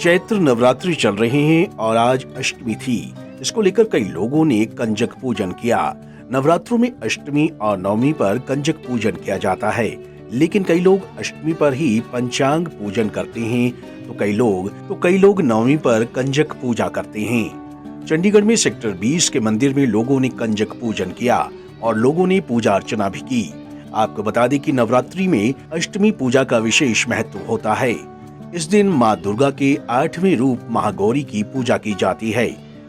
चैत्र नवरात्रि चल रहे हैं और आज अष्टमी थी। इसको लेकर कई लोगों ने कंजक पूजन किया। नवरात्रों में अष्टमी और नवमी पर कंजक पूजन किया जाता है, लेकिन कई लोग अष्टमी पर ही पंचांग पूजन करते हैं तो कई लोग नवमी पर कंजक पूजा करते हैं। चंडीगढ़ में सेक्टर 20 के मंदिर में लोगों ने कंजक पूजन किया और लोगों ने पूजा अर्चना भी की। आपको बता दें कि नवरात्रि में अष्टमी पूजा का विशेष महत्व होता है। इस दिन माँ दुर्गा के 8वें रूप महागौरी की पूजा की जाती है।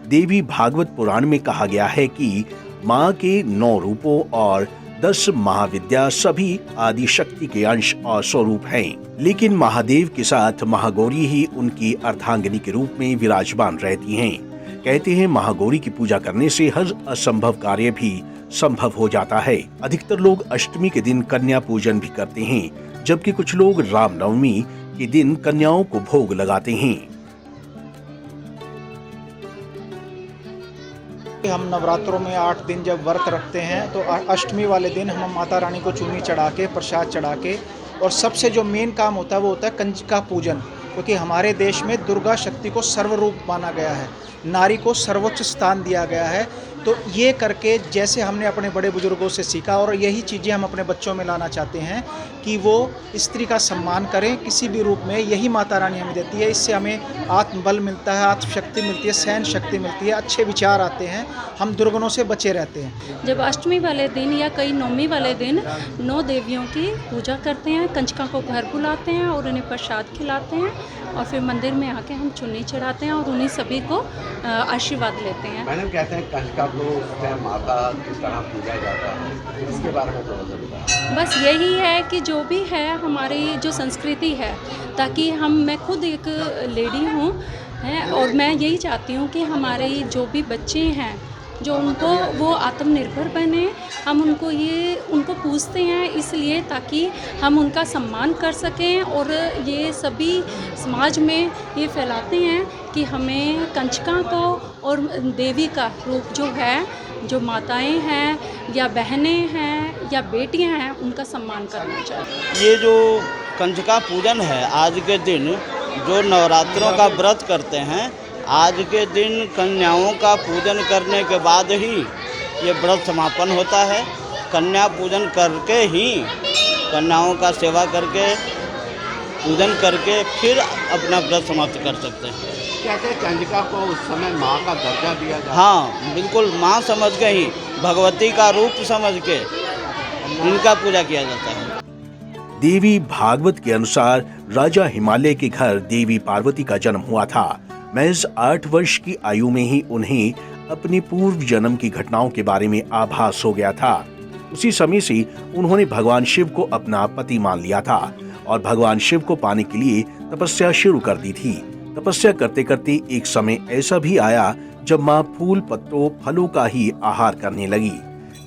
देवी भागवत पुराण में कहा गया है कि माँ के 9 रूपों और 10 महाविद्या सभी आदि शक्ति के अंश और स्वरूप हैं, लेकिन महादेव के साथ महागौरी ही उनकी अर्धांगिनी के रूप में विराजमान रहती हैं। कहते हैं महागौरी की पूजा करने से हर असंभव कार्य भी संभव हो जाता है। अधिकतर लोग अष्टमी के दिन कन्या पूजन भी करते हैं, जबकि कुछ लोग रामनवमी के दिन कन्याओं को भोग लगाते हैं। हम नवरात्रों में 8 दिन जब व्रत रखते हैं तो अष्टमी वाले दिन हम माता रानी को चुन्नी चढ़ा के प्रसाद चढ़ा के, और सबसे जो मेन काम होता है वो होता है कंजका पूजन, क्योंकि हमारे देश में दुर्गा शक्ति को सर्वरूप माना गया है, नारी को सर्वोच्च स्थान दिया गया है। तो ये करके जैसे हमने अपने बड़े बुजुर्गों से सीखा और यही चीज़ें हम अपने बच्चों में लाना चाहते हैं कि वो स्त्री का सम्मान करें किसी भी रूप में। यही माता रानी हमें देती है, इससे हमें आत्मबल मिलता है, आत्मशक्ति मिलती है, सहन शक्ति मिलती है, अच्छे विचार आते हैं, हम दुर्गुणों से बचे रहते हैं। जब अष्टमी वाले दिन या कई नवमी वाले दिन 9 देवियों की पूजा करते हैं, कंजका को घर बुलाते हैं और उन्हें प्रसाद खिलाते हैं और फिर मंदिर में आके हम चुन्नी चढ़ाते हैं और उन्हीं सभी को आशीर्वाद लेते हैं। मैडम कहते हैं कंजका को माता की तरह पूजा जाता है, इसके बारे में थोड़ा सा बताएं। बस यही है कि जो भी है हमारी जो संस्कृति है, ताकि मैं खुद एक लेडी हूँ और मैं यही चाहती हूँ कि हमारे जो भी बच्चे हैं जो उनको वो आत्मनिर्भर बने। हम उनको पूछते हैं इसलिए ताकि हम उनका सम्मान कर सकें और ये सभी समाज में ये फैलाते हैं कि हमें कंजका को और देवी का रूप जो है, जो माताएं हैं या बहनें हैं या बेटियां हैं, उनका सम्मान करना चाहिए। ये जो कंजका पूजन है, आज के दिन जो नवरात्रों का व्रत करते हैं, आज के दिन कन्याओं का पूजन करने के बाद ही ये व्रत समापन होता है। कन्या पूजन करके ही, कन्याओं का सेवा करके, पूजन करके फिर अपना व्रत समाप्त कर सकते हैं। कहते हैं कंजका को उस समय माँ का दर्जा दिया जाता है। हाँ, बिल्कुल माँ समझ के ही, भगवती का रूप समझ के इनका पूजा किया जाता है। देवी भागवत के अनुसार राजा हिमालय के घर देवी पार्वती का जन्म हुआ था। महज 8 वर्ष की आयु में ही उन्हें अपने पूर्व जन्म की घटनाओं के बारे में आभास हो गया था। उसी समय से उन्होंने भगवान शिव को अपना पति मान लिया था और भगवान शिव को पाने के लिए तपस्या शुरू कर दी थी। तपस्या करते करते एक समय ऐसा भी आया जब माँ फूल पत्तों फलों का ही आहार करने लगी।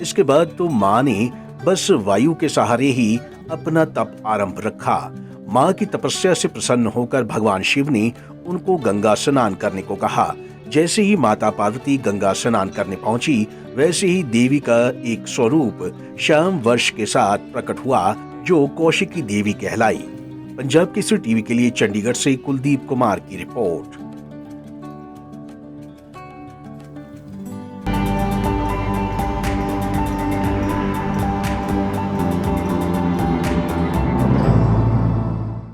इसके बाद तो माँ ने बस वायु के सहारे ही अपना तप आरंभ रखा। माँ की तपस्या से प्रसन्न होकर भगवान शिव ने उनको गंगा स्नान करने को कहा। जैसे ही माता पार्वती गंगा स्नान करने पहुंची, वैसे ही देवी का एक स्वरूप श्याम वर्ष के साथ प्रकट हुआ, जो कौशिकी देवी कहलाई। पंजाब केसरी टीवी के लिए चंडीगढ़ से कुलदीप कुमार की रिपोर्ट।